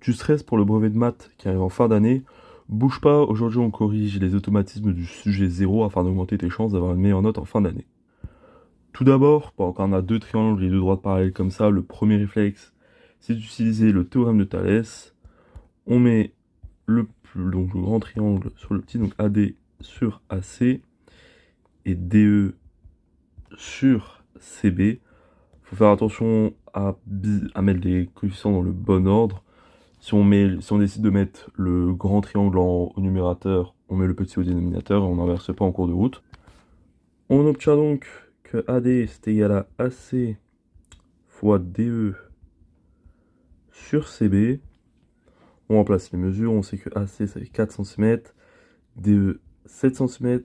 Tu stresses pour le brevet de maths qui arrive en fin d'année. Bouge pas, aujourd'hui on corrige les automatismes du sujet 0 afin d'augmenter tes chances d'avoir une meilleure note en fin d'année. Tout d'abord, quand on a deux triangles et deux droites parallèles comme ça, le premier réflexe, c'est d'utiliser le théorème de Thalès. On met donc le grand triangle sur le petit, donc AD sur AC et DE sur CB. Faut faire attention à mettre les coefficients dans le bon ordre. Si on décide de mettre le grand triangle au numérateur, on met le petit au dénominateur et on n'inverse pas en cours de route. On obtient donc que AD est égal à AC fois DE sur CB. On remplace les mesures, on sait que AC ça fait 4 cm, DE 7 cm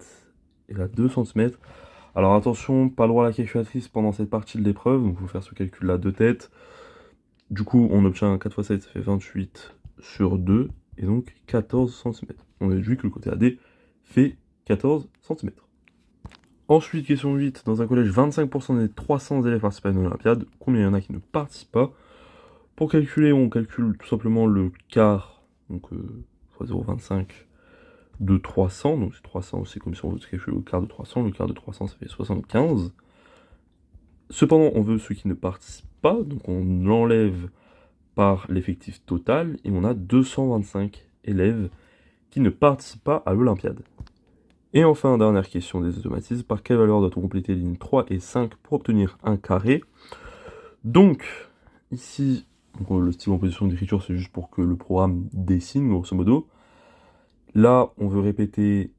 et là 2 cm. Alors attention, pas le droit à la calculatrice pendant cette partie de l'épreuve, donc il faut faire ce calcul-là de tête. Du coup, on obtient 4 x 7, ça fait 28 sur 2, et donc 14 cm. On a vu que le côté AD fait 14 cm. Ensuite, question 8. Dans un collège, 25% des 300 élèves participent à une Olympiade. Combien il y en a qui ne participent pas? Pour calculer, on calcule tout simplement le quart, donc fois 0,25 de 300. Donc c'est 300, c'est comme si on veut calculer le quart de 300. Le quart de 300, ça fait 75. Cependant, on veut ceux qui ne participent pas, donc on l'enlève par l'effectif total, et on a 225 élèves qui ne participent pas à l'Olympiade. Et enfin, dernière question des automatismes, par quelle valeur doit-on compléter les lignes 3 et 5 pour obtenir un carré? Donc, ici, le style en position d'écriture, c'est juste pour que le programme dessine, grosso modo. Là, on veut répéter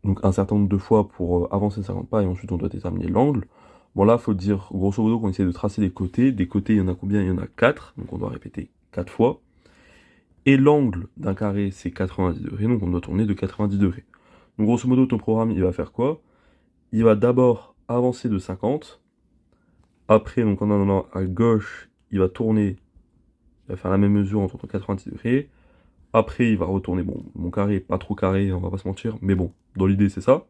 donc, un certain nombre de fois pour avancer de 50 pas, et ensuite on doit déterminer l'angle. Bon là, il faut dire grosso modo qu'on essaie de tracer les côtés. Des côtés, il y en a combien? Il y en a 4, donc on doit répéter 4 fois. Et l'angle d'un carré, c'est 90 degrés, donc on doit tourner de 90 degrés. Donc grosso modo, ton programme, il va faire quoi? Il va d'abord avancer de 50. Après, donc en allant à gauche, il va tourner, il va faire la même mesure en tournant 90 degrés. Après, il va retourner, bon, mon carré, pas trop carré, on va pas se mentir, mais bon, dans l'idée, c'est ça.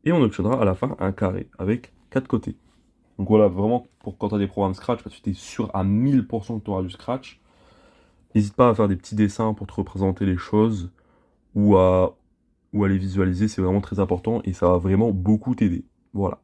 Et on obtiendra à la fin un carré avec 4 côtés. Donc voilà, vraiment, pour quand tu as des programmes Scratch, parce que tu es sûr à 1000% que tu auras du Scratch, n'hésite pas à faire des petits dessins pour te représenter les choses ou à les visualiser, c'est vraiment très important et ça va vraiment beaucoup t'aider. Voilà.